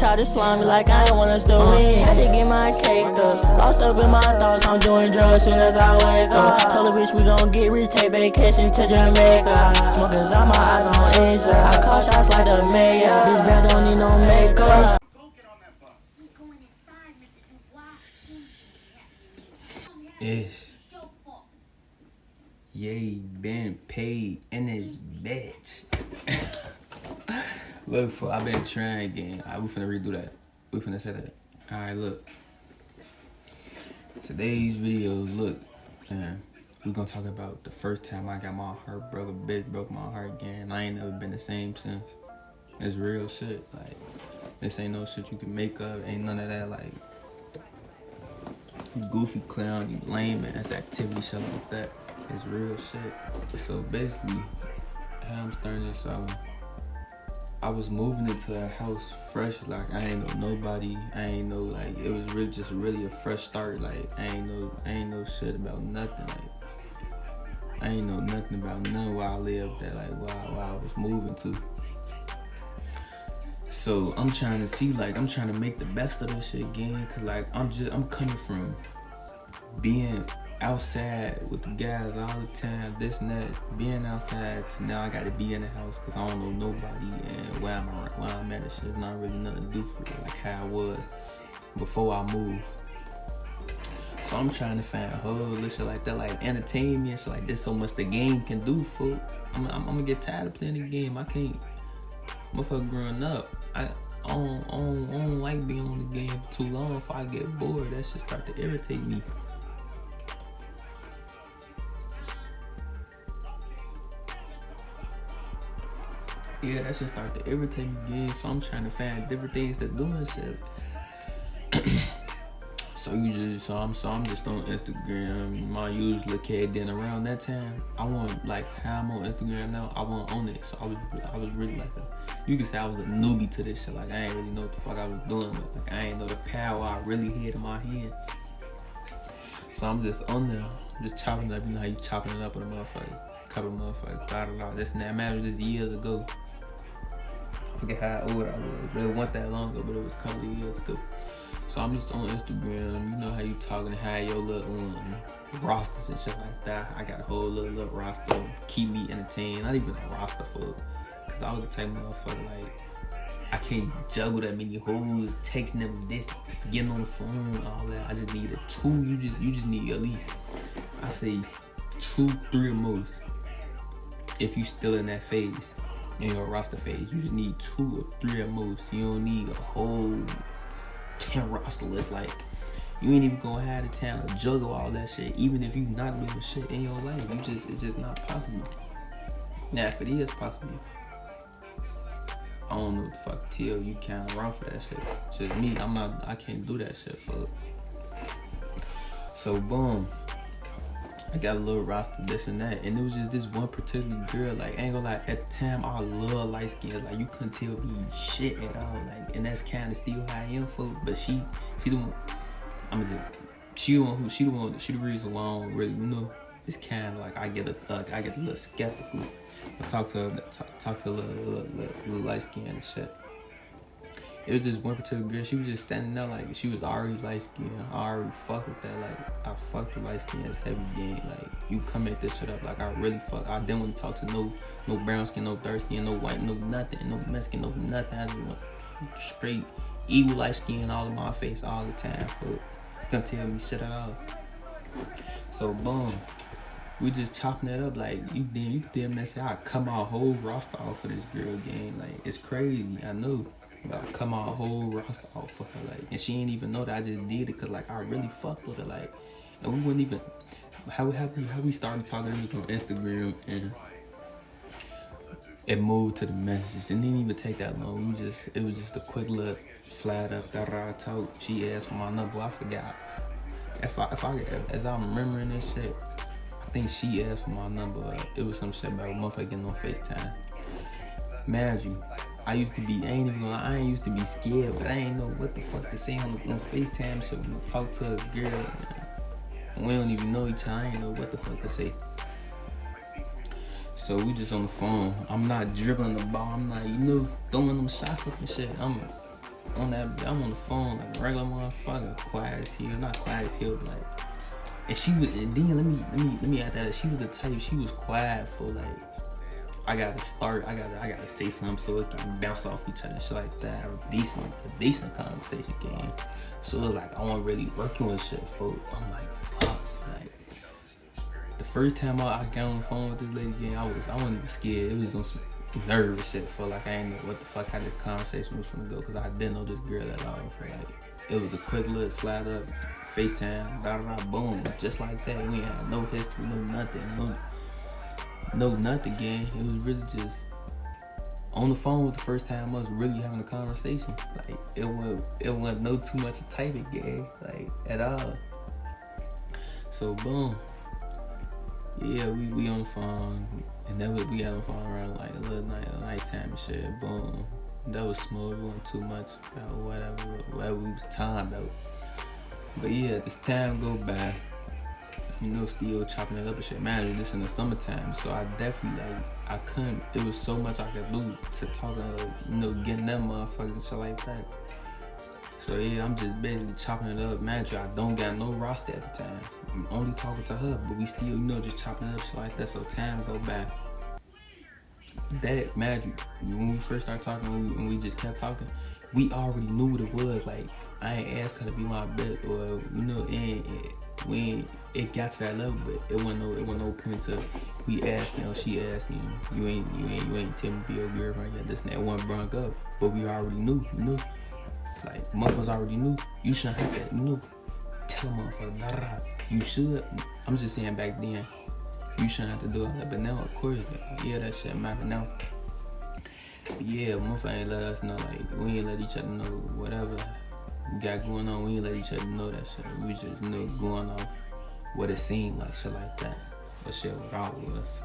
try to slime me like I ain't wanna still win. Had to get my cake up. Lost up in my thoughts, I'm doing drugs soon as I wake up. Told the bitch we gon' get rich, take vacation to Jamaica. Smoking out my eyes on Asia. I call shots like the mayor. This band don't need no makeup. Yes. Yay, been paid in this bitch. Look, I've been trying again. We finna redo that. We finna say that. Alright, look. Today's video, look. We gonna talk about the first time I got my heart broke. A bitch broke my heart again. I ain't never been the same since. It's real shit. Like, this ain't no shit you can make up. Ain't none of that, like, goofy clown, you lame ass activity, shit like that. It's real shit. So basically, how I'm starting this, I was moving into a house fresh, like I ain't know nobody. I ain't know, like, it was really just really a fresh start. Like I ain't know shit about nothing. Like I ain't know nothing about none where I lived at, like where I was moving to. So I'm trying to see, like, I'm trying to make the best of this shit again, cause like I'm coming from being outside with the guys all the time, this and that, being outside to now I gotta be in the house cause I don't know nobody, and where I'm at, this shit's not really nothing to do for it, like how I was before I moved. So I'm trying to find a whole shit like that, like entertain me and shit like this. So much the game can do, fool. I'm gonna get tired of playing the game. I can't, motherfucker, growing up, I don't like being on the game for too long. If I get bored, that shit start to irritate me. Yeah, that shit start to irritate me again. So I'm trying to find different things to do and shit. I'm just on Instagram, my usual kid. Then around that time, I want, like how I'm on Instagram now, I want on it. So I was really like you can say I was a newbie to this shit. Like I ain't really know what the fuck I was doing. Like I ain't know the power I really had in my hands. So I'm just on there, just chopping it up. You know how you chopping it up with a motherfucker, couple of motherfuckers, da. This and that. Man, it was just years ago. I forget how old I was, but it wasn't that long ago. But it was a couple of years ago. So I'm just on Instagram, you know how you talking, how your little rosters and shit like that. I got a whole little roster, keep me entertained. Not even a roster for it, cause I was the type of motherfucker, like, I can't juggle that many hoes, texting them this, getting on the phone, all that. I just need a two. You just need at least, I say 2, 3 at most. If you still in that phase, in your roster phase, you just need 2 or 3 at most. You don't need a whole 10 roster list. Like, you ain't even gonna have the time to juggle all that shit. Even if you not doing shit in your life, it's just not possible. Now, if it is possible, I don't know what the fuck to tell you. Kinda wrong for that shit. It's just me. I can't do that shit, fuck. So boom, I got a little roster, this and that, and it was just this one particular girl. Like, I ain't gonna lie, at the time I love light skins. Like, you couldn't tell me shit at all. Like, and that's kind of still how I am, folk. But she the one. She the reason why I don't really, you know. It's kind of like I get a little skeptical. I talk to a little light skin and shit. It was this one particular girl, she was just standing there like she was already light skinned. I already fuck with that. Like, I fuck with light skin as heavy game. Like, you come at this shit up, like I really fuck. I didn't want to talk to no brown skin, no dark skin, no white, no nothing, no Mexican, no nothing. I just want straight evil light skin all in my face all the time. You can't tell me shit at all. So boom, we just chopping that up. Like, you damn near say I cut my whole roster off for this girl game. Like, it's crazy, I know. But I cut my whole roster off for her, like, and she ain't even know that I just did it, cause like I really fuck with her, like, and we wouldn't even how we started talking. It was on Instagram, and it moved to the messages. It didn't even take that long. It was just a quick little slide up that I talk. She asked for my number. I forgot. As I'm remembering this shit, I think she asked for my number. It was some shit about a motherfucker getting on FaceTime. Imagine. I ain't used to be scared, but I ain't know what the fuck to say on FaceTime. So when I talk to a girl, and we don't even know each other, I ain't know what the fuck to say. So we just on the phone. I'm not dribbling the ball. I'm not, throwing them shots up and shit. on the phone like a regular motherfucker, quiet as hell, not quiet as hell, but like. And she was, and then let me add that she was the type, she was quiet for like, I gotta say something so it can bounce off each other and shit like that. Have a decent conversation game. So it was like I wasn't really working with shit, folks. I'm like, fuck. Like the first time I got on the phone with this lady again, I wasn't even scared. It was on some nervous shit. Felt like I ain't know what the fuck how this conversation was gonna go, because I didn't know this girl at all. So like it was a quick little slide up, FaceTime, boom, just like that. We ain't had no history, no nothing, gang. It was really just on the phone with the first time I was really having a conversation. Like it wasn't no too much of typing, gang, like at all. So boom, yeah, we on the phone, and then we had on the phone around like a little nighttime and shit. Boom, that was smooth. It wasn't too much, whatever we was timed out. But yeah, this time go by, still chopping it up and shit. Man, this in the summertime, so I definitely I couldn't. It was so much I could do to talk, getting that motherfucker and shit like that. So yeah, I'm just basically chopping it up. Man, I don't got no roster at the time. I'm only talking to her, but we still, just chopping it up shit like that. So time go by. That magic, when we first started talking, when we just kept talking, we already knew what it was. Like I ain't asked her to be my bitch, or and when it got to that level, but it wasn't no point to we asking or she asking you ain't tell me to be your girlfriend yet. This and that wasn't brought up, but we already knew, like motherfuckers already knew. You shouldn't have that, tell a motherfucker, you should. I'm just saying back then, you shouldn't have to do it. But now, of course, yeah, that shit matter now. But yeah, motherfucker ain't let us know, like we ain't let each other know whatever we got going on. We ain't let each other know that shit. We just going off what it seemed like, shit like that. What shit what all was.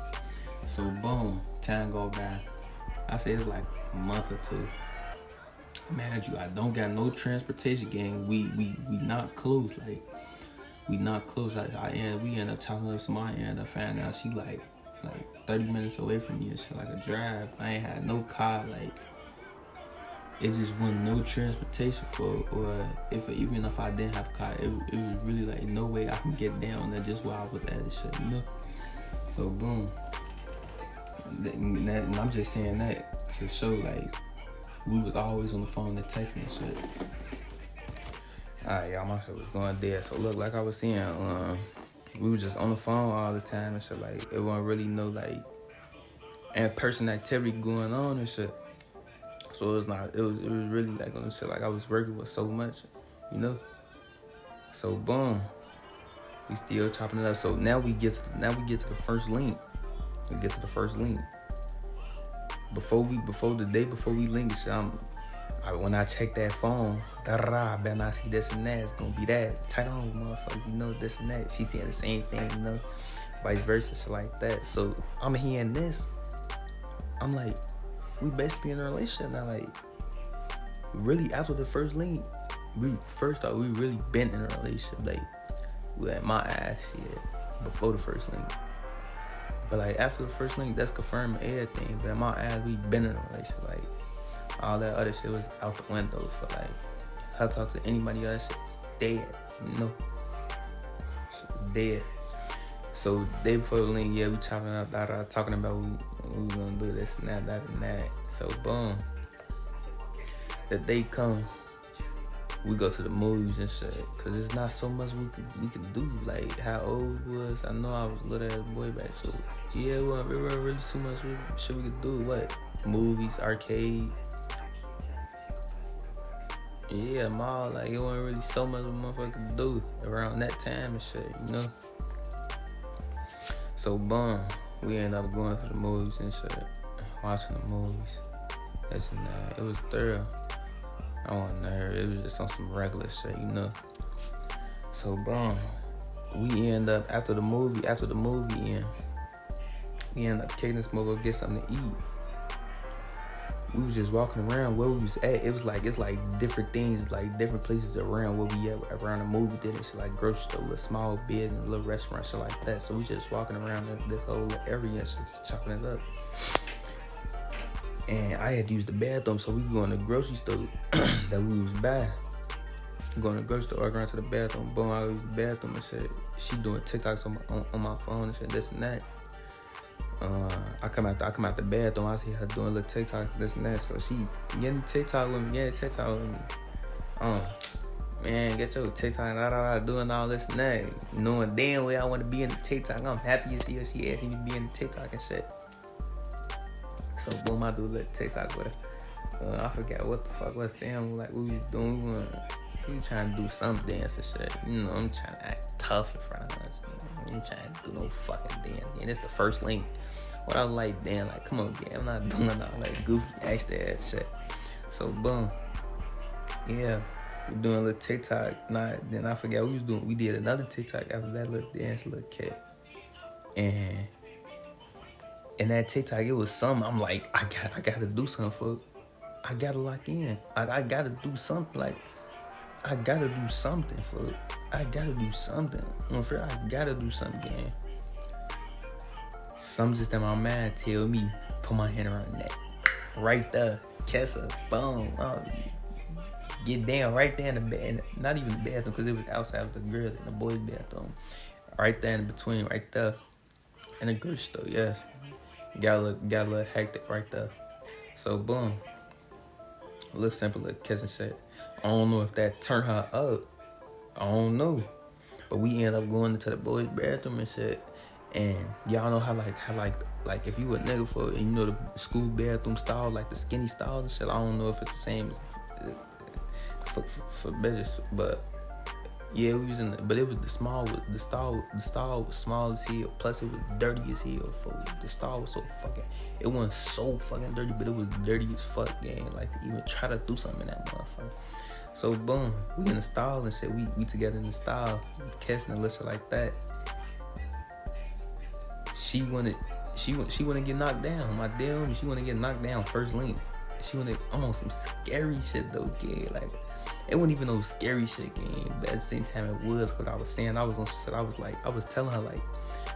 So boom, time go by. I say it's like a month or two. Man, I don't got no transportation, gang. We not close, like we not close. We end up talking to somebody, and I found out she like 30 minutes away from me and shit, like a drive. I ain't had no car, like it just wasn't no transportation for, or even if I didn't have a car, it was really like no way I can get down there just where I was at and shit, So boom, and I'm just saying that to show like we was always on the phone and texting and shit. Alright, y'all, my shit was going dead. So look, like I was saying, we was just on the phone all the time and shit. Like it wasn't really no like in-person activity going on and shit. So it was really like on the shit like I was working with so much, So boom, we still chopping it up. So now we get to the first link. Before the day before we link, when I check that phone, I better not see this and that. It's gonna be that. Tight on, motherfuckers, this and that. She saying the same thing, vice versa, shit like that. So I'm hearing this. I'm like, we basically in a relationship now. Like, really, after the first link, we first thought we really been in a relationship. Like, we at my ass shit before the first link. But like after the first link, that's confirming everything. But in my eyes, we been in a relationship. Like all that other shit was out the window for like her talk to anybody else. Shit was dead, Shit was dead. So day before the link, yeah, we chopping up, talking about we gonna do this and that and that. So boom, the day come, we go to the movies and shit, cause there's not so much we can do. Like how old was, I know I was a little ass boy back, so yeah, it wasn't really too much shit we could do. What? Movies, arcade, yeah, mall. Like it wasn't really so much a motherfucker could do around that time and shit, So boom, we ended up going to the movies and shit, watching the movies, this and that. It was thorough. I wasn't there. It was just on some regular shit, So boom, we end up after the movie end, we end up taking this motherfucker to get something to eat. We was just walking around where we was at. It's like different things, like different places around where we at around the movie theater and shit, like grocery store, little small business, little restaurant, shit like that. So we just walking around this whole area and shit, just chopping it up. And I had to use the bathroom, so we go in the grocery store that we was by. Going to the grocery store, walk around to the bathroom, boom, I use the bathroom and shit. She doing TikToks on my phone and shit, this and that. I come out the bathroom, I see her doing little TikToks, this and that. So she getting TikTok with me, man, get your TikTok, doing all this and that. Knowing damn well I want to be in the TikTok. I'm happy to see her. She asking me to be in the TikTok and shit. So boom, I do a little TikTok with her. I forgot what the fuck was Sam like. We was doing. We trying to do some dance and shit. You know, I'm trying to act tough in front of her. I ain't trying to do no fucking dance. And it's the first link. What I like, damn, like, come on, gang. I'm not doing all like goofy extra ass shit. So boom, yeah, we doing a little TikTok. Then I forgot we was doing. We did another TikTok after that little dance, little cat. And in that TikTok, it was something. I'm like, I gotta do something for. I gotta lock in. Like, I gotta do something. Like, I gotta do something for it. I gotta do something. I gotta do something, gang. Something just in my mind tell me, put my hand around the neck. Right there. Kiss her. Boom. Oh, get down right there in the bed. Not even the bathroom, because it was outside with the girls in the boys' bathroom. Right there in between, right there. In the grocery store, yes. Got a little hectic right there. So, boom. A little simple, little kiss and shit. I don't know if that turned her up. I don't know. But we end up going into the boys' bathroom and shit. And y'all know how if you a nigga and you know the school bathroom stall, like the skinny stalls and shit. I don't know if it's the same as for bitches, but yeah, we was in but it was the stall was small as hell, plus it was dirty as hell. The stall was so fucking, it wasn't so fucking dirty, but it was dirty as fuck, gang. Like, to even try to do something in that motherfucker. So boom, we in the stall and shit. We together in the stall, kissing and shit like that. She wanna get knocked down. My damn, she wanna get knocked down first link. I'm on some scary shit though, gang. Like, it wasn't even no scary shit, gang. But at the same time, it was what I was saying. I was on shit. I was telling her, like,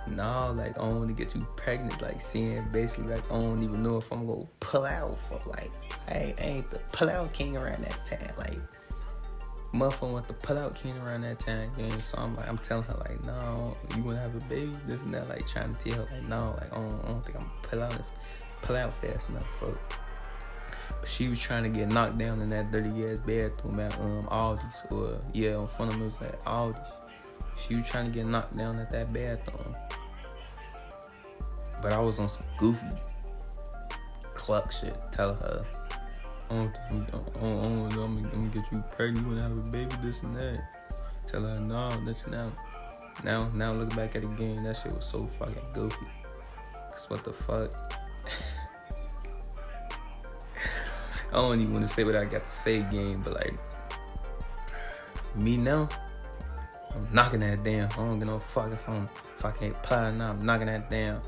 nah, like, I don't want to get you pregnant. Like, saying basically, like, I don't even know if I'm gonna pull out. Like, I ain't the pull out king around that time. Like, motherfucker want the pull out king around that time, gang. So I'm telling her, like, no, you wanna have a baby, this and that. Like, trying to tell her, like, no, like, I don't think I'm pull out fast enough, fuck. She was trying to get knocked down in that dirty ass bathroom at Aldi's, or yeah, in front of me was at Aldi's. She was trying to get knocked down at that bathroom, but I was on some goofy cluck shit. Tell her, I'm gonna get you pregnant, you wanna have a baby, this and that. Tell her, no, that's now look back at the game, that shit was so fucking goofy. Cause what the fuck? I don't even want to say what I got to say, game, but like, me now, I'm knocking that down. I don't give no fuck if I can't plot or not. I'm knocking that down.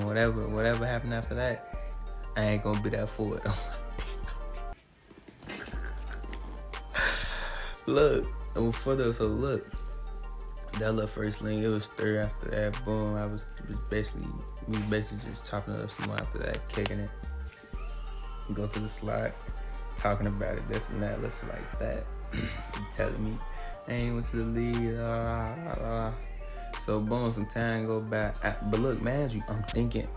Whatever happened after that, I ain't gonna be that for it. Look, look, that little first link, it was 3 after that. Boom, we basically just chopping it up some more after that, kicking it. Go to the slide, talking about it, this and that, listen like that. Telling me, I ain't want you to leave. So boom, some time go by. But look, man, I'm thinking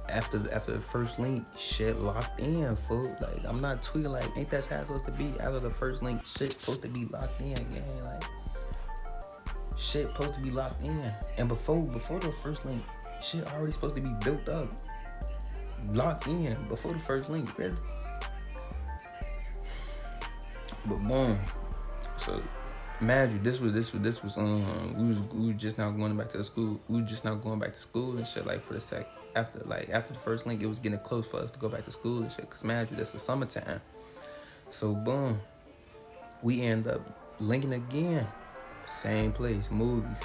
after the first link, shit locked in, fool. Like, I'm not tweaking. Like, ain't that how it's supposed to be? After the first link, shit supposed to be locked in, gang. Like, shit supposed to be locked in. And before the first link, shit already supposed to be built up. Locked in before the first link, really. But boom, so imagine this was we was just now going back to the school. We were just now going back to school and shit, like, for the sec after the first link, it was getting close for us to go back to school and shit. Cause imagine this is summertime. So boom, we end up linking again, same place, movies.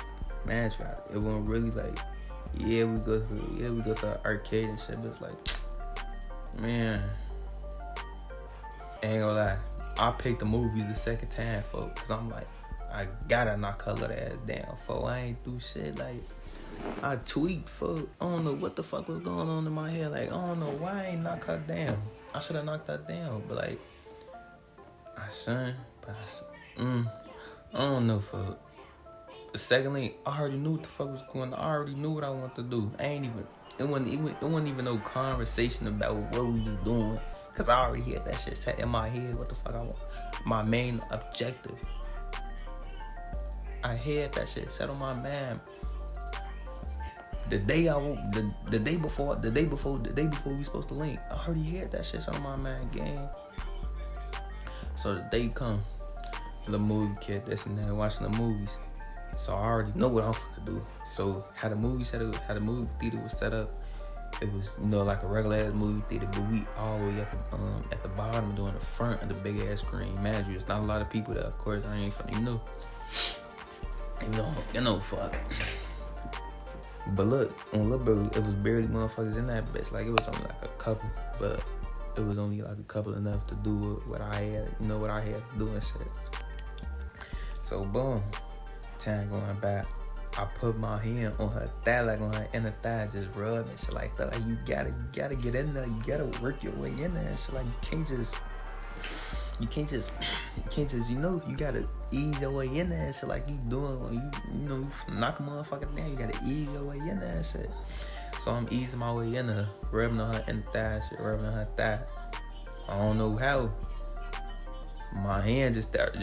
Man, it wasn't really like. Yeah, we go to the arcade and shit, but it's like, man, ain't gonna lie, I picked the movies the second time, folks, cause I'm like, I gotta knock her little ass down, folks. I ain't do shit, like, I tweaked, fuck. I don't know what the fuck was going on in my head. Like, I don't know why I ain't knock her down. I should have knocked her down, but like, I shouldn't. But I don't know, fuck. Secondly, I already knew what the fuck was going on. I already knew what I wanted to do. It wasn't even no conversation about what we was doing. Cause I already had that shit set in my head. What the fuck I want? My main objective. I had that shit set on my mind. The day before we supposed to link, I already had that shit set on my mind, gang. So the day come, the movie kid, this and that, watching the movies. So I already know what I'm finna do. So how the movie theater was set up, it was, you know, like a regular ass movie theater, but we all the way at the bottom doing the front of the big ass screen. Mind you, it's not a lot of people there. Of course, I ain't finna, you know, fuck. But look, on Lil Bro, it was barely motherfuckers in that bitch. Like, it was only like a couple, but it was only like a couple enough to do what I had, what I had to do and shit. So boom, time going back. I put my hand on her thigh, like on her inner thigh, just rub and shit like that. Like, you gotta get in there. You gotta work your way in there and shit. Like, you can't just, you gotta ease your way in there and shit. Like you doing when you knock a motherfucker down. You gotta ease your way in there and shit. So I'm easing my way in there, rubbing on her inner thigh and shit, rubbing on her thigh. I don't know how. My hand just started,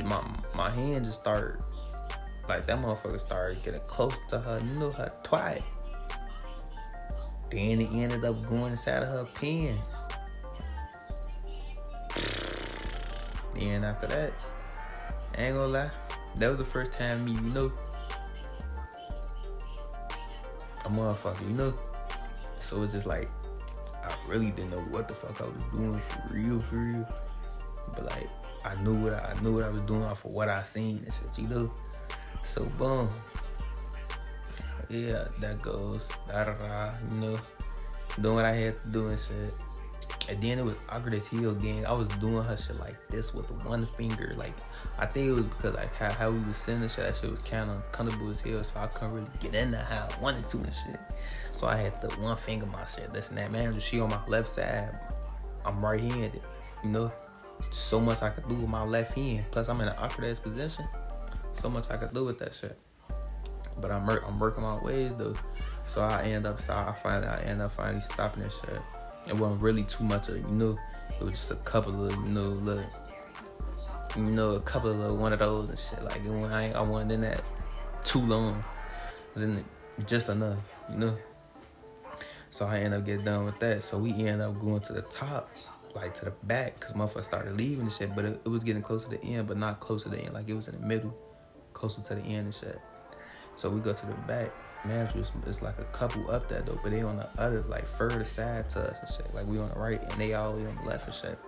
like, that motherfucker started getting close to her, her twat. Then it ended up going inside of her pen. Then after that, I ain't gonna lie, that was the first time me, a motherfucker, So it's just like, I really didn't know what the fuck I was doing for real. But like, I knew what I was doing for what I seen and shit, So boom, yeah, that goes, doing what I had to do and shit. And then it was awkward as hell, gang. I was doing her shit like this with one finger. Like, I think it was because like how we was sitting and shit, that shit was kind of uncomfortable as hell, so I couldn't really get in there how I wanted to and shit. So I had the one finger my shit, this and that. Man, she on my left side, I'm right-handed, So much I could do with my left hand. Plus, I'm in an awkward ass position. So much I could do with that shit. But I'm working my ways though. So I end up finally stopping that shit. It wasn't really too much of, it was just a couple of, a couple of one of those and shit. Like, I wasn't in that too long. It was in it just enough, So I ended up getting done with that. So we ended up going to the top, like to the back, because motherfuckers started leaving and shit. But it was getting close to the end, but not close to the end. Like, it was in the middle, closer to the end and shit. So we go to the back. Man, it's like a couple up there though, but they on the other, like, further side to us and shit. Like, we on the right and they all the way on the left and shit.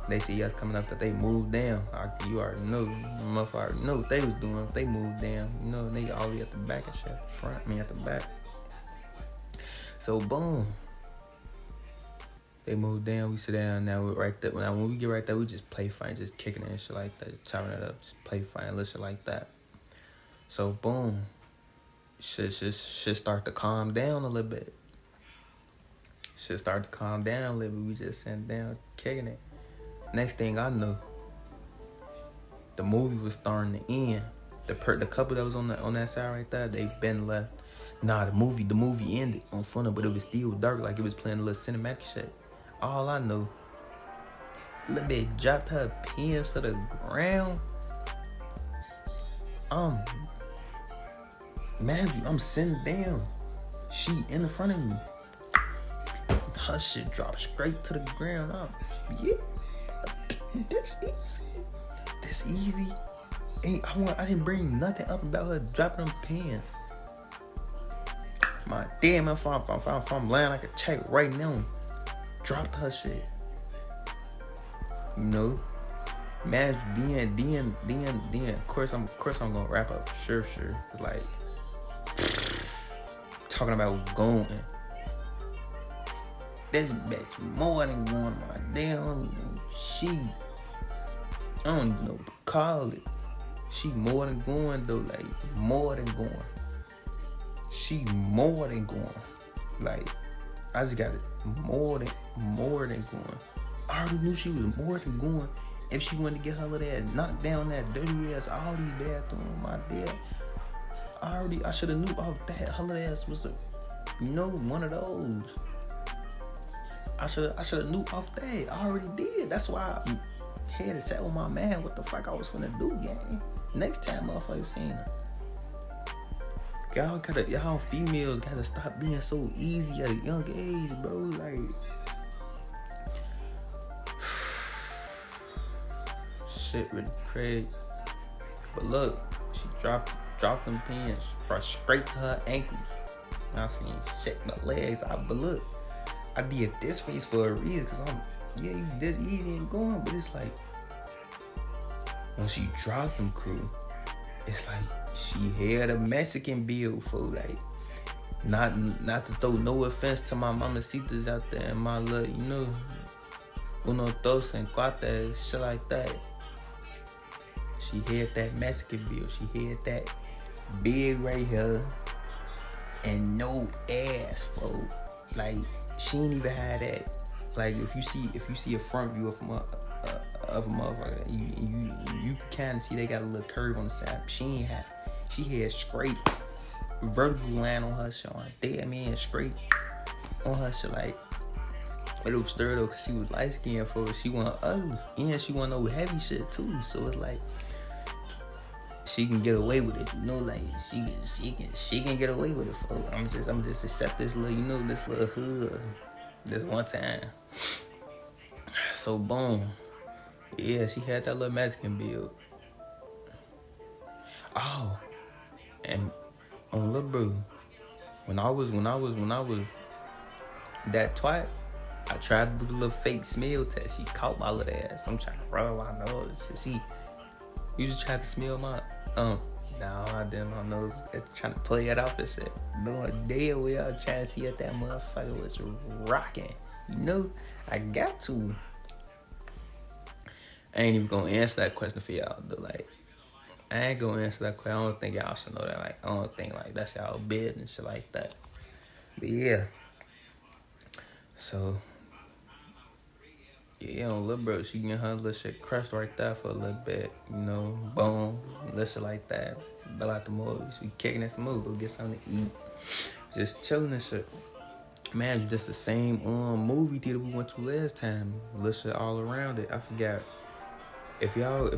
They see us coming up that they moved down. You already know, motherfucker already know what they was doing. If they moved down, and they all the way at the back and shit. At the back. So boom, they moved down. We sit down now. We're right there. When we get right there, we just play fine, just kicking it and shit like that, chopping it up, just play fine, little shit like that. So boom. Shit start to calm down a little bit. We just sitting down, kicking it. Next thing I know, the movie was starting to end. The couple that was on that side right there, they been left. Nah, the movie ended on front of, but it was still dark, like it was playing a little cinematic shit. All I know, little bit dropped her pins to the ground. Man, I'm sitting down. She in the front of me. Her shit dropped straight to the ground. That's easy. I didn't bring nothing up about her dropping them pins. My damn, if I'm lying, I could check right now. Dropped her shit. Man, then, of course I'm gonna wrap up. Sure. Like, talking about going. This bitch more than going my damn she. I don't even know what to call it. She more than going though, like more than going. she more than going. Like, I just got it more than going. I already knew she was more than going if she wanted to get her little ass knocked down that dirty ass Audi bathroom. My dad, I should have knew off that her little ass was one of those. I should have knew off that. I already did. That's why I had to set with my man what the fuck I was finna do, gang. Next time motherfuckers seen her. Y'all females gotta stop being so easy at a young age, bro. Like, shit really crazy. But look, she dropped them pins right straight to her ankles. I seen shake my legs out, but look, I did this face for a reason, cause you this easy and going, but it's like when she dropped them crew, it's like she had a Mexican build for, like, not to throw no offense to my mamacitas out there and my little, uno, dos, and cuatro, shit like that. She had that Mexican build. She had that big right here and no ass, folks. Like, she ain't even had that. Like, if you see a front view of a motherfucker, you can kind of see they got a little curve on the side. She had straight vertical line on her shit. Straight on her shit. Like, it was stirred though, cause she was light skinned for it. She wasn't ugly, and she wasn't no heavy shit too. So it's like she can get away with it, like she can get away with it, folks. I'm just accept this little, this little hood this one time. So boom, yeah, she had that little Mexican build. Oh, and on Lil Bro, when I was that twat, I tried to do the little fake smell test. She caught my little ass. I'm trying to rub my nose. You just tried to smell my no, I didn't. My nose. It's trying to play it off and shit. Doing damn well, trying to see if that motherfucker was rocking. I got to. I ain't even gonna answer that question for y'all though. Like, I ain't gonna answer that question. I don't think y'all should know that. Like, I don't think like that's y'all business and shit like that. But yeah. So yeah, on Lil Bro, she getting her little shit crushed right there for a little bit. Boom, little shit like that. Bail out the movies. We kicking in some movies. Go get something to eat. Just chilling and shit. Man, just the same movie theater we went to last time. Little shit all around it. I forgot. If y'all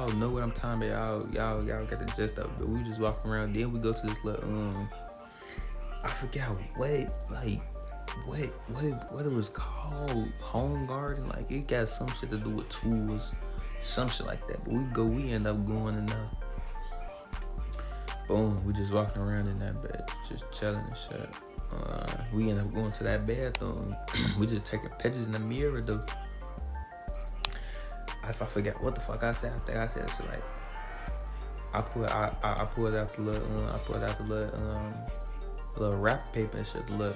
know what I'm talking about, y'all get the gist of it. But we just walk around. Then we go to this little I forgot what it was called. Home Garden. Like, it got some shit to do with tools, some shit like that. But we end up going in there. Boom, we just walking around in that bed, just chilling and shit. We end up going to that bathroom. We just taking pictures in the mirror though. If I forget what the fuck I said, I think I said shit like, I pulled out the little wrap paper and shit. Look,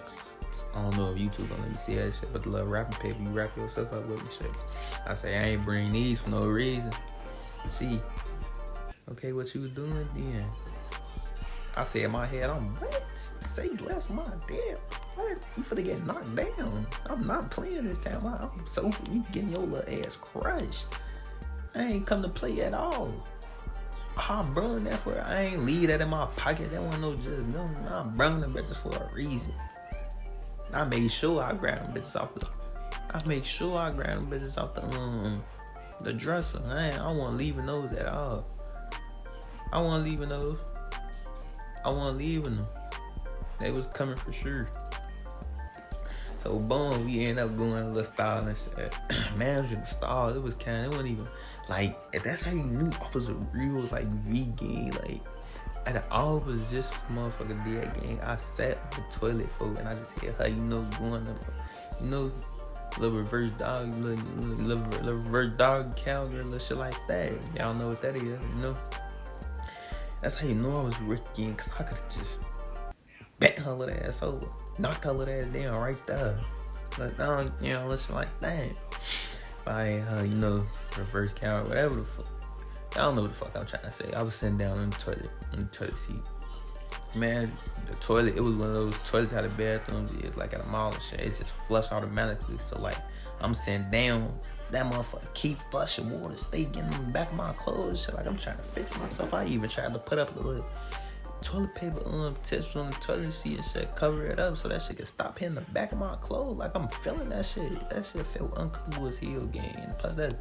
I don't know if YouTube gonna let me see that shit, but the little wrapping paper you wrap yourself up with and shit. I say I ain't bring these for no reason. See, okay, what you was doing then? I say in my head, I'm what? Say less, my damn. What? You finna get knocked down. I'm not playing this time. I'm so for you getting your little ass crushed. I ain't come to play at all. I brung that for I ain't leave that in my pocket. That wasn't no just no. I brung them bitches for a reason. I made sure I grabbed them bitches off the dresser. I wasn't leaving those at all. I wasn't leaving them. They was coming for sure. So boom, we ended up going to a little stall and shit. Man, it was in the stall. It wasn't even like, that's how you knew I was a real like vegan. Like, and I was just motherfucker dead gang. I sat on the toilet folk and I just hear her, going up, little reverse dog, little reverse dog cowgirl, little shit like that. Y'all know what that is, That's how you know I was rich again, cause I could've just bent her little ass over, knocked her little ass down right there. Like, listen like that. But I ain't her, reverse cow, whatever the fuck. I don't know what the fuck I'm trying to say. I was sitting down on the toilet seat. Man, the toilet, it was one of those toilets had a bathrooms. It's like at a mall and shit. It just flush automatically. So like, I'm sitting down, that motherfucker keep flushing water, stay getting in the back of my clothes. Shit, like I'm trying to fix myself. I even tried to put up a little toilet paper tissue on the toilet seat and shit, cover it up so that shit can stop hitting the back of my clothes. Like I'm feeling that shit. That shit felt uncomfortable as hell, gang. And plus that's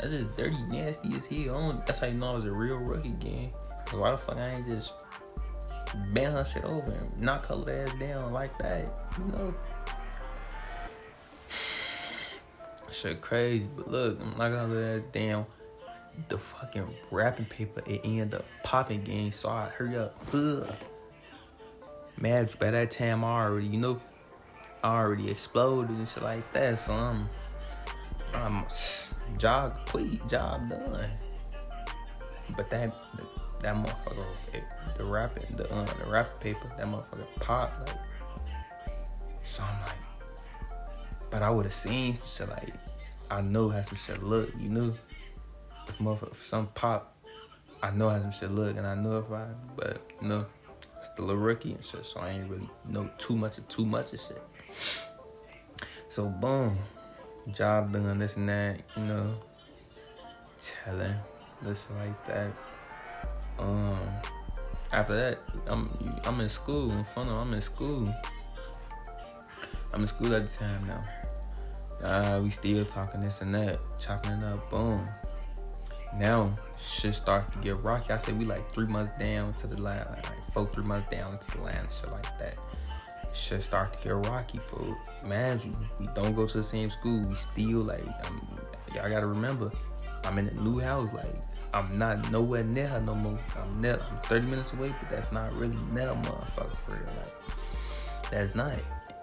just dirty, nasty as hell. That's how you know I was a real rookie, gang. Cause why the fuck I ain't just bend her shit over and knock her ass down like that, you know? Shit crazy, but look, I'm knocking her ass down. The fucking wrapping paper, it ended up popping, gang, so I hurry up. Man, by that time I already exploded and shit like that, so I'm job complete, job done. But that motherfucker, the wrapping paper, that motherfucker popped, like. So I'm like, but I would have seen shit like, I know how some shit look, you know. If some pop, I know how some shit look, and I know but you know, still a rookie and shit, so I ain't really know too much of shit. So boom, job done, this and that, you know, chilling, this like that. After that, I'm in school. I'm in school at the time now. We still talking this and that, chopping it up. Boom. Now shit start to get rocky. I say we like 3 months down to the line, like 3 months down to the line, and shit like that. Shit start to get rocky, fool. Man, we don't go to the same school. We still like, y'all gotta remember, I'm in a new house. Like I'm not nowhere near her no more. I'm 30 minutes away, but that's not really near a motherfucker for real. Like that's not.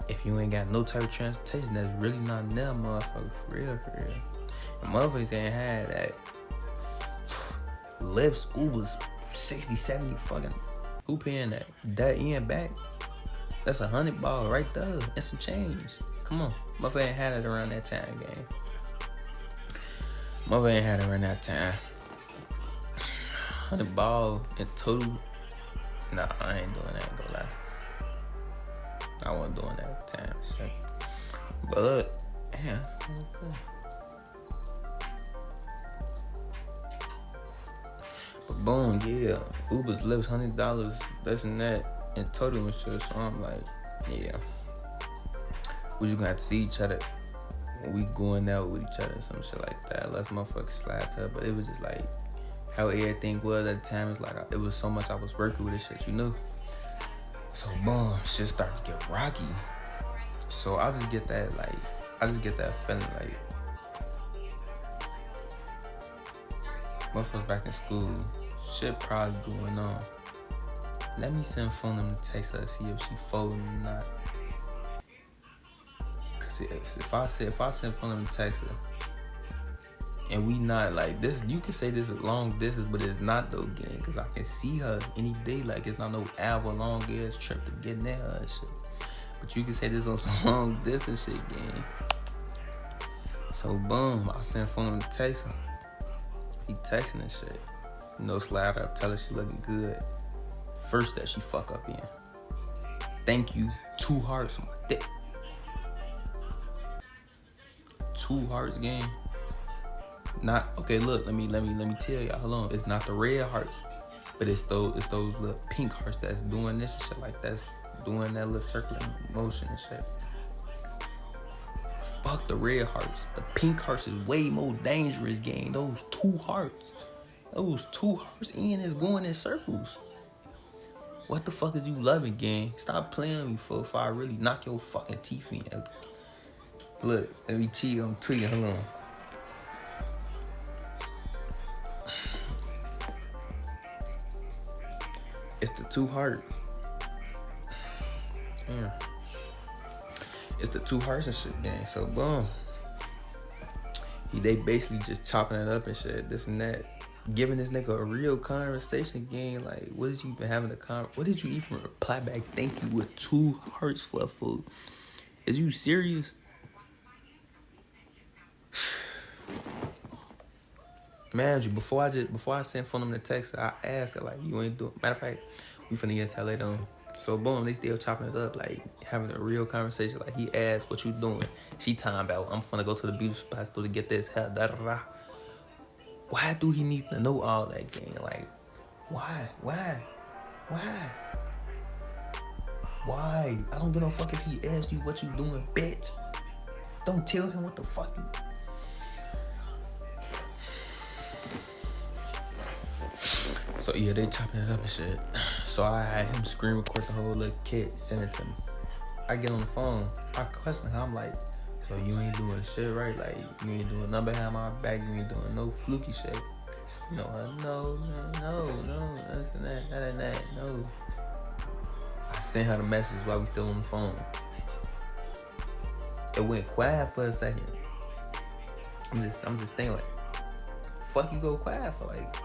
If you ain't got no type of transportation, that's really not near a motherfucker for real. And motherfuckers ain't had that. Lyfts, Ubers, 60, 70 fucking. Who paying that? That in back? That's $100 right there and some change. Come on, motherfucker ain't had it around that time, gang. Motherfucker ain't had it around that time. $100 in total. Nah, I ain't doing that. Go lie. I wasn't doing that at the time. Shit. But look, damn, okay. But boom, yeah, Uber's Lyfts, $100, this and that in total and shit. So I'm like, yeah, we just gonna have to see each other when we going out with each other, some shit like that. Let's motherfuckers slide to her. But it was just like how everything was at the time. It's like it was so much I was working with this shit, you know. So boom, shit started to get rocky. So I just get that feeling like motherfuckers back in school, shit probably going on. Let me send phone them to text her, see if she folding or not. Cause if I send phone them to text her, and we not like this, you can say this is long distance, but it's not though, gang. Cause I can see her any day, like it's not no hour long ass trip to get near her and shit. But you can say this on some long distance shit, gang. So boom, I send phone to text her. He texting and shit. You know, slide up, tell her she looking good. First that she fuck up in. Thank you. 2 hearts on my dick. 2 hearts, gang. Not okay. Look, let me tell y'all. Hold on. It's not the red hearts, but it's those little pink hearts that's doing this and shit, like that's doing that little circling motion and shit. Fuck the red hearts. The pink hearts is way more dangerous, gang. Those 2 hearts in is going in circles. What the fuck is you loving, gang? Stop playing me, fool. If I really knock your fucking teeth in. Look, let me cheat on tweet. Hold on. It's the 2 hearts. Yeah. It's the 2 hearts and shit, gang. So boom. They basically just chopping it up and shit, this and that. Giving this nigga a real conversation, gang. Like, what did you even having what did you even reply back? Thank you with 2 hearts for food. Is you serious? Man, before I sent phone them the text, I asked her, like, you ain't doing. Matter of fact, We finna get into later on. So boom, they still chopping it up, like having a real conversation. Like he asked, "What you doing?" She time about, "I'm finna go to the beauty spot store to get this hair." Da da da. Why do he need to know all that, gang? Like, why? I don't give no fuck if he asks you what you doing, bitch. Don't tell him what the fuck you. So yeah, they chopping it up and shit. So I had him screen record the whole little kit, send it to me. I get on the phone, I question him, I'm like, so you ain't doing shit right? Like, you ain't doing nothing behind my back, you ain't doing no fluky shit. You know, no, that's and that, no. I sent her the message while we still on the phone. It went quiet for a second. I'm just thinking like, fuck you go quiet for? Like,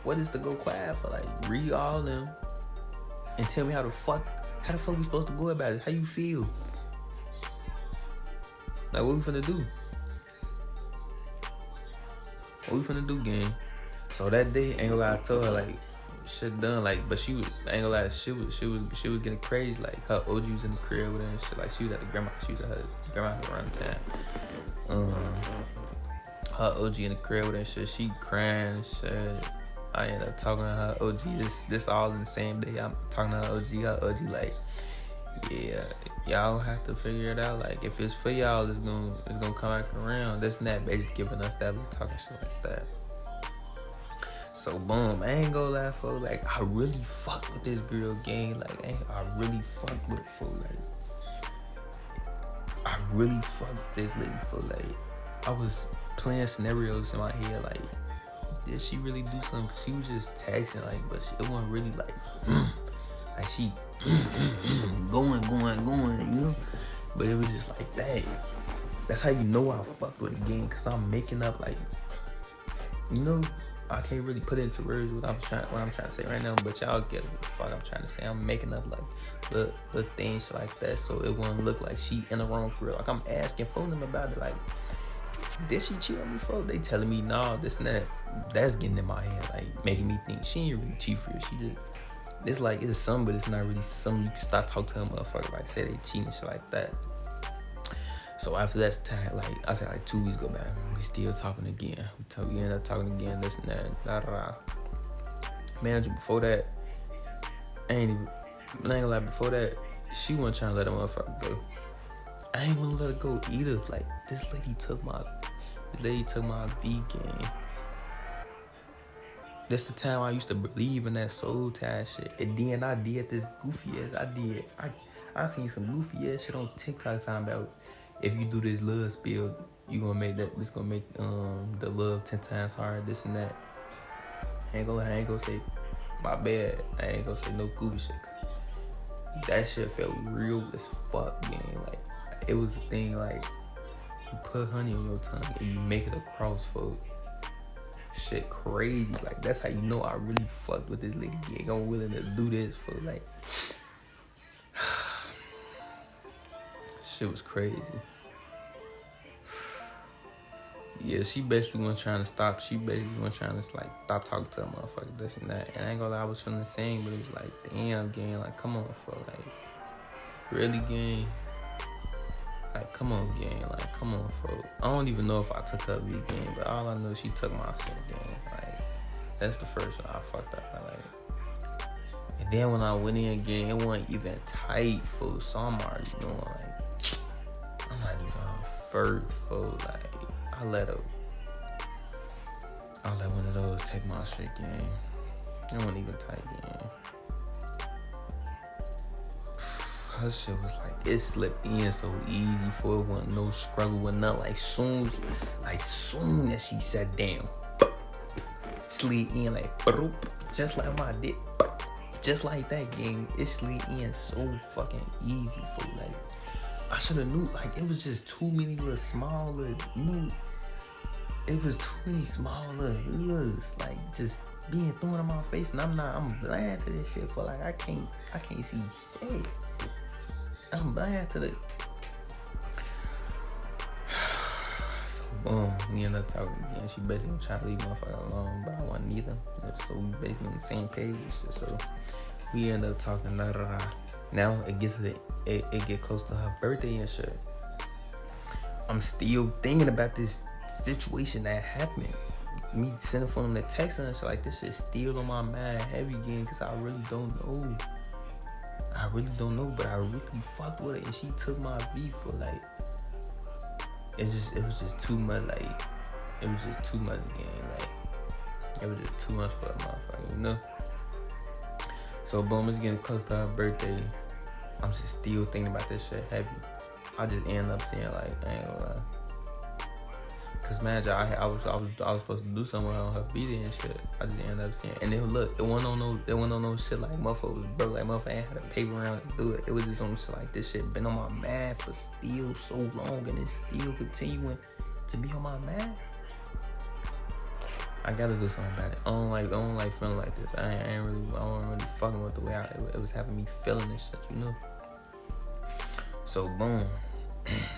what is to go quiet for? Like, read all them and tell me how the fuck we supposed to go about it? How you feel? Like, what we finna do? What we finna do, gang? So that day, ain't gonna lie, I told her like, shit done, like, but she was, ain't gonna lie, she was getting crazy. Like, her OG was in the crib with her and shit. Like, she was at her grandma's around the time. Her OG in the crib with her and shit. She crying and shit. I ended up talking to her OG. This all in the same day. I'm talking to her OG. Her OG like, yeah, y'all have to figure it out. Like, if it's for y'all, it's gonna come back around. This and that, basically giving us that little talking shit like that. So boom, I ain't gonna lie, folks. Like, I really fuck with this girl, gang. Like, I really fuck with it, folks. Like, I really fuck with this lady, folks. Like, I was playing scenarios in my head, like, did she really do something? Cause she was just texting, like, but it wasn't really like, like she going, you know. But it was just like that. That's how you know I fuck with it, gang. Cause I'm making up, like, you know. I can't really put it into words what I'm trying to say right now, but y'all get what the fuck I'm trying to say. I'm making up like little things like that, so it won't look like she in the wrong for real. Like, I'm asking for them about it. Like, did she cheat on me, folks? They telling me nah, this and that. That's getting in my head, like making me think she ain't really cheat for real. She just, it's like it's something, but it's not really something you can start talking to a motherfucker like say they cheating and shit like that. So after that time, like I said, like 2 weeks go by, we still talking again. We end up talking again, this and that, da da da. Man, before that, I ain't gonna lie, before that, she wasn't trying to let a motherfucker go. I ain't wanna let her go either. Like, this lady took my V game. That's the time I used to believe in that soul tie shit. And then I did this goofy ass. I seen some goofy ass shit on TikTok talking about, if you do this love spill, you gonna make that. This gonna make the love 10 times harder. This and that. I ain't gonna say my bad. I ain't gonna say no goofy shit. That shit felt real as fuck, gang. Like, it was a thing. Like, you put honey on your tongue and you make it across, folks. Shit crazy. Like, that's how you know I really fucked with this lady, gang. I'm willing to do this for like. Shit was crazy. Yeah, she basically wasn't trying to stop. She basically wasn't trying to like stop talking to a motherfucker, this and that. And I ain't gonna lie, I was feeling the same, but it was like, damn, gang, like, come on, fuck, like, really, gang? Like, come on, gang, like, come on, folks. I don't even know if I took her V game, but all I know, she took my shit, gang. Like, that's the first one I fucked up. Like, and then when I went in again, it wasn't even tight, folks. So I'm already doing like, I'm not even first, folks. Like, I let one of those take my shit, gang. It wasn't even tight, gang. Her shit was like, it slipped in so easy, for it wasn't no struggle with nothing. Like, soon as she sat down, slid in like, just like my dick, just like that, gang. It slid in so fucking easy, for like, I should have knew. Like, it was just too many little small little, it was too many small little like, just being thrown in my face, and I'm blind to this shit, for like, I can't see shit. I'm blind to the. So boom, we ended up talking again. She basically trying to leave motherfucker alone, but I wasn't either. So we basically on the same page and shit. So We end up talking. Now it get close to her birthday and shit. I'm still thinking about this situation that happened. Me sending for them the text and shit, like, this shit still on my mind heavy again, cause I really don't know. But I really fucked with it, and she took my beef for like. It was just too much. Like, it was just too much again. Like, it was just too much for a motherfucker, you know. So boom, it's getting close to her birthday. I'm just still thinking about this shit heavy. I just end up saying, like, I ain't gonna lie. Cause man, I was supposed to do something with her on her birthday and shit. I just ended up saying, and then look, it wasn't on no shit like motherfucker was broke, like motherfucker ain't had a paper around to do it. It was just on shit like this shit been on my mind for still so long, and it's still continuing to be on my mind. I gotta do something about it. I don't like feeling like this. I wasn't really fucking with the way it was having me feeling this shit, you know. So boom,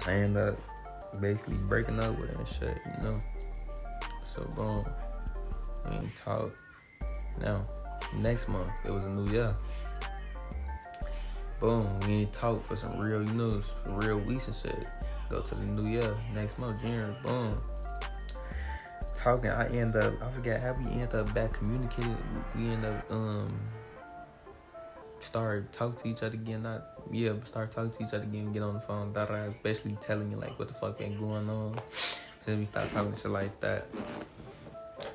I end up basically breaking up with her and shit, you know. So boom, we ain't talk. Now, next month it was a new year. Boom, we ain't talk for some real, you know, some real weeks and shit. Go to the new year next month, January. Boom. Talking, I forgot how we end up back communicating. We end up start talking to each other again. Start talking to each other again. Get on the phone. Basically telling me like what the fuck been going on. Then we start talking shit like that.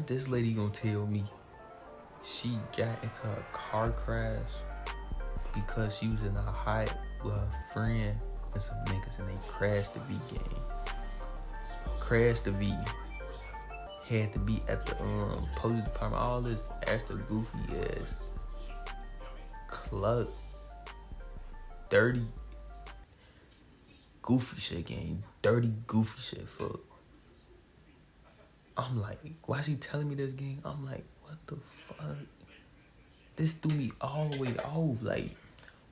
This lady gonna tell me she got into a car crash because she was in a hike with her friend and some niggas, and they crashed the V game. Crashed the V. Had to be at the police department. All this extra goofy ass, cluck, dirty, goofy shit, gang. Dirty, goofy shit, fuck. I'm like, why she telling me this, gang? I'm like, what the fuck? This threw me all the way off. Like,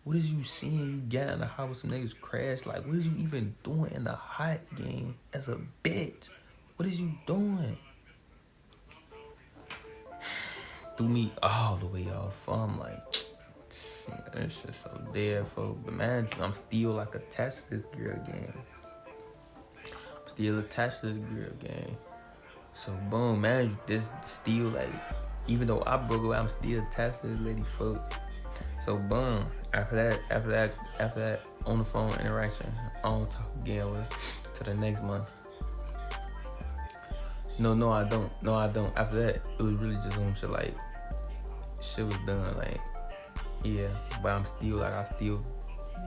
what is you seeing? You get in the house with some niggas crash. Like, what is you even doing in the hot, gang? As a bitch, what is you doing? Threw me all the way off. I'm like, this shit so dead, folks. But man, I'm still like attached to this girl again. So boom, man, this still like, even though I broke away, I'm still attached to this lady, folks. So boom, after that, on the phone interaction, I don't talk again with her till the next month. No, I don't. After that, it was really just some shit like, shit was done, like, yeah. But I still,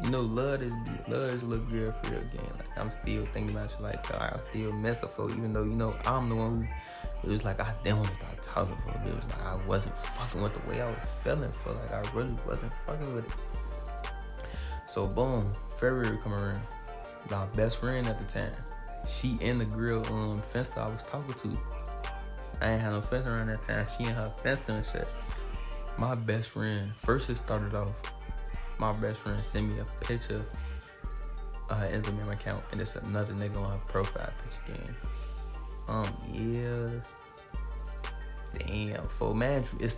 you know, love this little girl for real again. Like, I'm still thinking about shit like that. I still mess up for, even though, you know, I'm the one who, it was like, I didn't want to start talking for a bit. It was like, I wasn't fucking with the way I was feeling for, like, I really wasn't fucking with it. So boom, February come around. My best friend at the time, she and the girl fenster I was talking to. I ain't had no fence around that time. She and her fenster and shit. My best friend, first it started off, my best friend sent me a picture of her Instagram account, and it's another nigga on her profile picture game. Yeah. Damn, for man, it's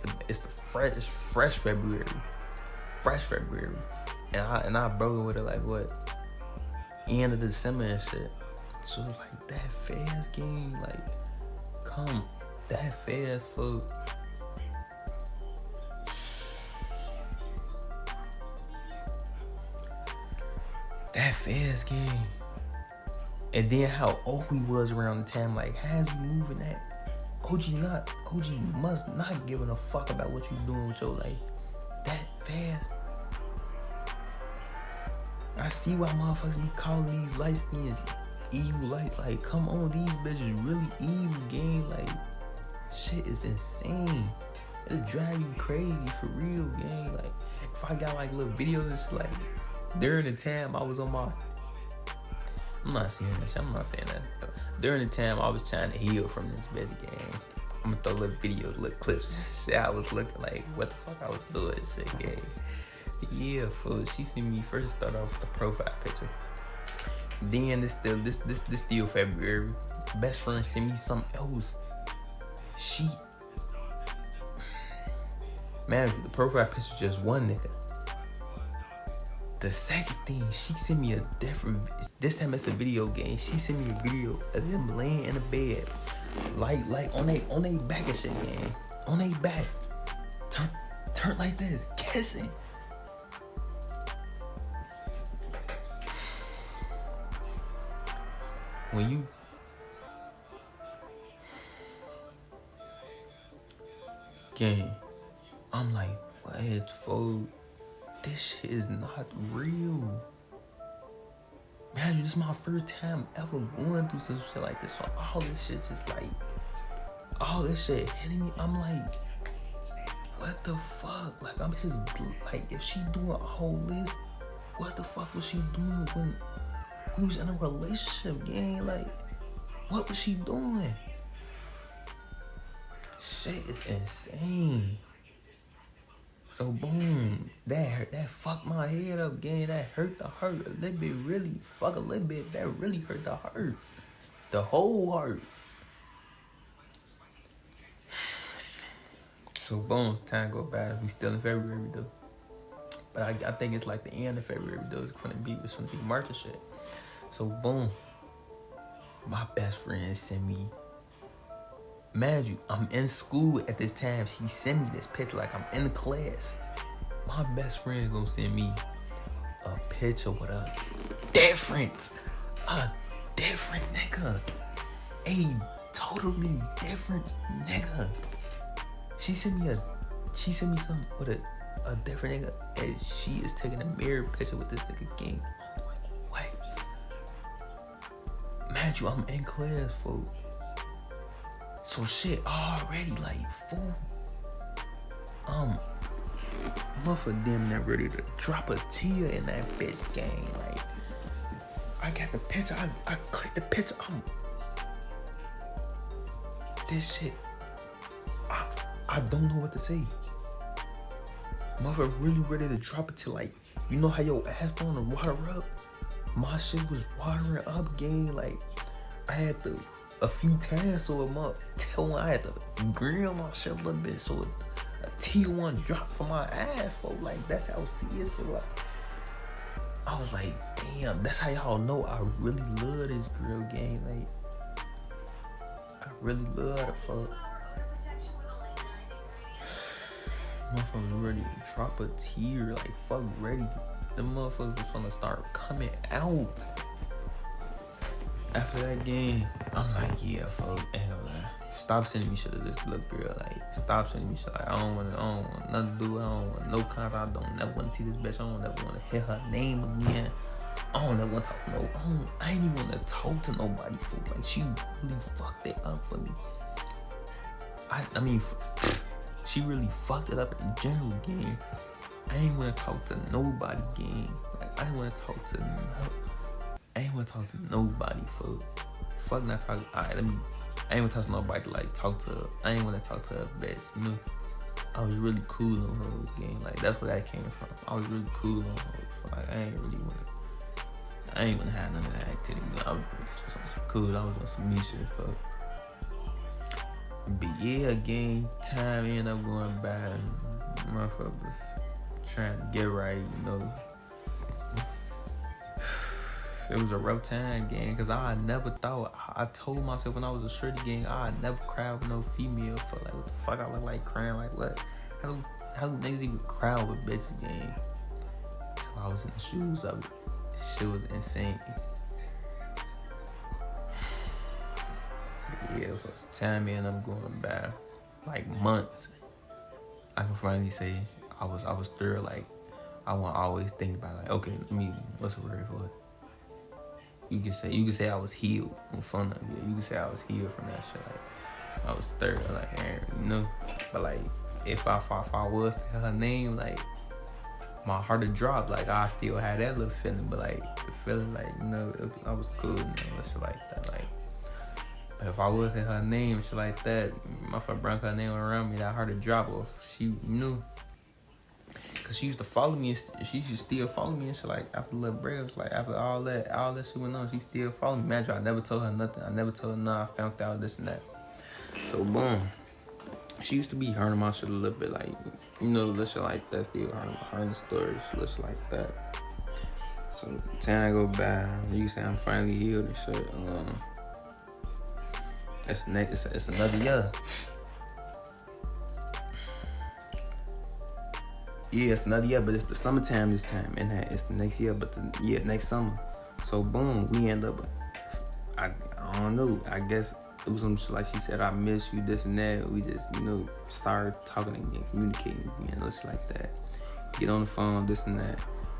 fresh February. And I broke it with her like what? End of December and shit. So it's like that fast game, like, come that fast, for that fast game. And then how old we was around the time, like, how's you moving that? OG must not giving a fuck about what you doing with your life that fast. I see why motherfuckers be calling these light skins evil. Like, come on, these bitches really evil, gang. Like, shit is insane. It'll drive you crazy for real, gang. Like, if I got like little videos and shit, like, during the time I was on my, I'm not saying that. During the time I was trying to heal from this bitch, gang. I'm gonna throw little videos, little clips. Shit, I was looking like, what the fuck I was doing, shit, gang. Yeah, fool. She seen me first start off with the profile picture. Then this still February. Best friend sent me something else. Man, the profile picture just one nigga. The second thing, she sent me a different, this time it's a video game. She sent me a video of them laying in a bed. Like on they back and shit, gang. On they back. Turn like this, kissing. When you gang, I'm like, what, fool? This shit is not real. Man, this is my first time ever going through some shit like this. So all this shit just like, all this shit hitting me. I'm like, what the fuck? Like, I'm just like, if she doing all this, what the fuck was she doing when we was in a relationship, gang? Like, what was she doing? Shit is insane. So boom, that fucked my head up, gang. That hurt the heart a little bit, really. Fuck a little bit. That really hurt the heart. The whole heart. So boom, time go by. We still in February though. But I think it's like the end of February though. It's gonna be March and shit. So boom, my best friend sent me. Mind you, I'm in school at this time. She sent me this picture like I'm in the class. My best friend gonna send me a picture with a different nigga. A totally different nigga. She sent me something with a different nigga, and she is taking a mirror picture with this nigga gang. I'm like, what? Mind you, I'm in class, fool. So shit already like fool. Motherfucker damn near ready to drop a tear in that bitch gang. Like, I got the picture, I clicked the picture. This shit, I don't know what to say. Motherfucker really ready to drop it to, like, you know how your ass throwing the water up? My shit was watering up, gang. Like, I had to a few times so it up till when I had to grill my shit a little bit so a T1 dropped from my ass, for like, that's how serious it was. I was like, damn, that's how y'all know I really love this girl, gang. Like, I really love her, fuck. Motherfuckers ready to drop a tear, like, fuck ready. The motherfuckers was gonna start coming out. After that game, I'm like, yeah, fuck, ain't gonna lie. Stop sending me shit to this little girl. Like, stop sending me shit. Like, I don't want nothing to do. I don't want no contact. I don't never want to see this bitch. I don't never want to hear her name again. I don't never want to talk to I ain't even want to talk to nobody, fool. Like, she really fucked it up for me. I mean, she really fucked it up in general, gang. I ain't want to talk to nobody, gang. Like, I ain't want to talk to nobody, fool. Fuck not talking. Alright, I ain't want to talk to nobody to, like, talk to her. I ain't want to talk to her bitch, you know? I was really cool on hoes, gang. Like, that's where that came from. I was really cool on hoes. Like, I ain't want to have none of that activity. I was just on some cool. I was on some me shit, fuck. But yeah, gang, time ended up going by. Motherfuckers trying to get right, you know. It was a rough time, gang, because I never thought, I told myself when I was a shorty, gang, I never cried with no female. For like, what the fuck I look like crying? Like, what? How do niggas even cry with bitches, gang? Till I was in the shoes of it. Shit was insane. Yeah, for time and I'm going by like months. I can finally say I was through. Like, I want to always think about, like, okay, what's the word for it? You can say I was healed in front of it. You can say I was healed from that shit. Like, I was third, like, you know. But like, if I was to her name, like, my heart would drop. Like, I still had that little feeling, but like the feeling, like, you know, I was cool, man. Shit like that. Like, if I was to her name and shit like that, my friend brought her name around me, that heart would drop off. She knew. Cause she used to follow me, and she used to still follow me and shit. Like, after little breaks, like, after all that shit went on, she still followed me. Man, I never told her nothing. I never told her, nah, I found out this and that. So boom, She used to be hurting my shit a little bit, like, little shit like that. Still hurting stories, little shit like that. So time go by, you say I'm finally healed and shit. It's another year. Yeah, it's another year, but it's the summertime this time, and it's the next year, but next summer. So boom, we end up. I don't know. I guess it was some shit like she said, I miss you, this and that. We just started talking again, communicating again, just like that. Get on the phone, this and that.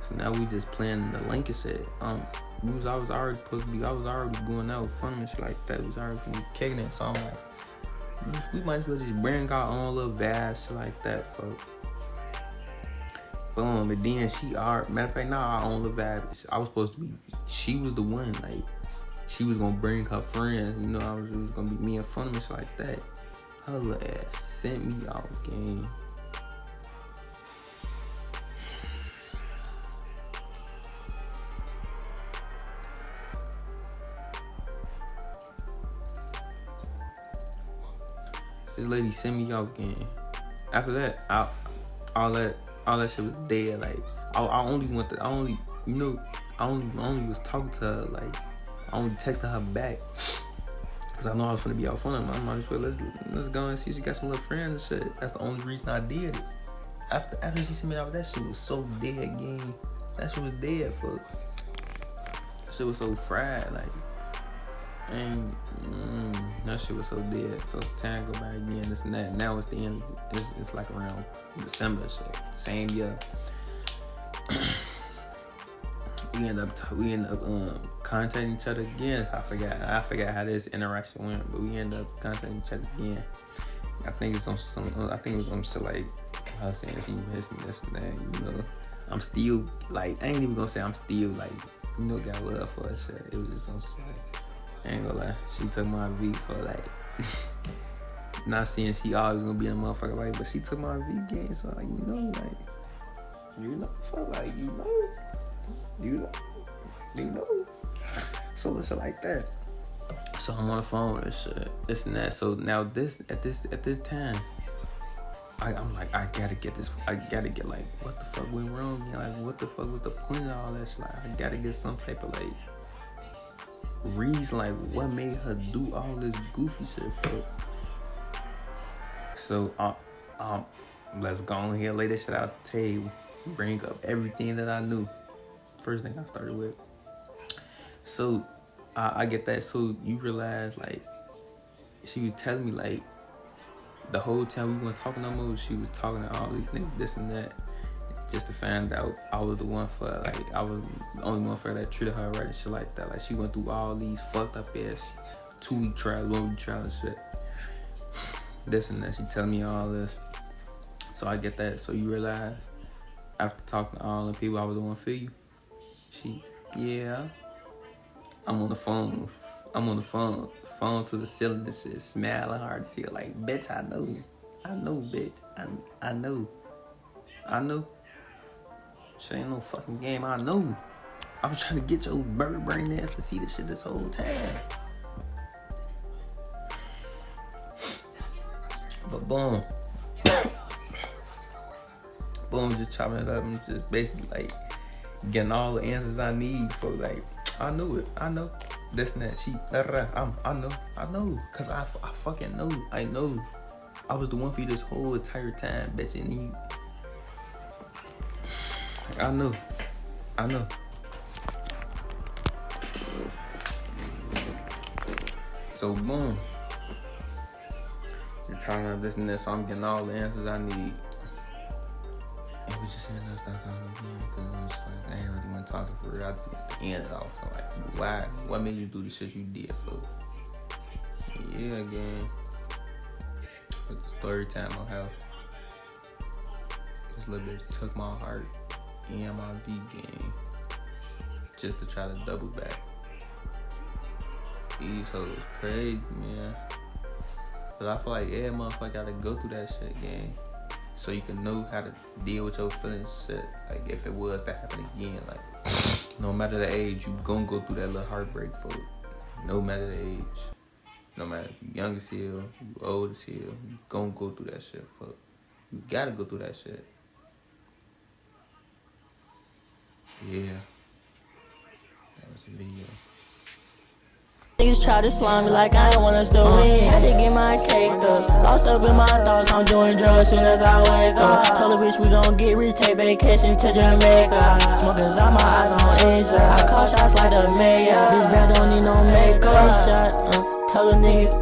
So now we just planning the link and shit. I was already going out with fun and shit like that. We was already kicking it. So I'm like, we might as well just bring our own little vibe, shit like that, folks. Boom, and then matter of fact, now our own little vibe. I was supposed to be, she was the one, like, she was gonna bring her friends, it was gonna be me and fun and shit like that. Her little ass sent me out, game. This lady sent me out again. After that, all that shit was dead. Like I only was talking to her. Like I only texted her back because I know I was gonna be out front. I might as well let's go and see if she got some little friends and shit. That's the only reason I did it. After she sent me out, that shit was so dead, gang. That shit was dead, fuck. That shit was so fried, like. And that shit was so dead. So time go by again, this and that. Now it's the end. It's like around December, shit. Same year. we end up contacting each other again. I forgot how this interaction went, but we end up contacting each other again. I think it was some shit like her saying she missed me, this and that. I'm still like, I ain't even gonna say I'm still like, got love for her shit. It was just some shit. I ain't gonna lie, she took my V for like, not saying she always gonna be a motherfucker like, but she took my V game, so like, so it's shit like that. So I'm on the phone with this shit, this and that. So now at this time, I'm like, I gotta get like, what the fuck went wrong? Like, what the fuck was the point of all that shit? Like, I gotta get some type of like reason, like what made her do all this goofy shit for. So let's go on here, lay this shit out the table, bring up everything that I knew. First thing I started with. So I get that. So you realize, like, she was telling me, like, the whole time we weren't talking no more, she was talking to all these niggas, this and that, just to find out I was the one for her. Like, I was the only one for her that treated her right and shit like that. Like, she went through all these fucked up ass 2-week trials, 1-week trials and shit. This and that. She telling me all this. So I get that. So you realize, after talking to all the people, I was the one for you. Yeah. I'm on the phone to the ceiling and shit, smiling hard to see her, like, bitch, I know, bitch. I know. Shit ain't no fucking game, I know. I was trying to get your bird brain ass to see this shit this whole time. But boom, just chopping it up and just basically like getting all the answers I need for, like, I knew it, I know. This and that, I know, cause I fucking know, I know. I was the one for you this whole entire time, bitch, and you. I know. So boom, just talking about this and that, so I'm getting all the answers I need. And we just ended up stop talking again, because I'm just like, I ain't really want to talk for real. I just want to end it off. So like, what made you do the shit you did, for? Yeah, again. With the story time I have. This little bitch took my heart and my V game just to try to double back. These hoes crazy, man. But I feel like every motherfucker gotta go through that shit, gang, so you can know how to deal with your feelings, shit. Like, if it was to happen again, like, no matter the age, you gonna go through that little heartbreak, folks. No matter the age. No matter if you young as hell, you old as hell, you gon' go through that shit. Fuck. You gotta go through that shit. Yeah. That was the video. Niggas try to slime me like I ain't wanna still win. Had to get my cake up. Lost up in my thoughts, I'm doing drugs soon as I wake up. Told the bitch we gon' get rich, take vacation to Jamaica. Smoking out my eyes on Asia. I call shots like the mayor. This band don't need no makeup. Shot, tell the nigga.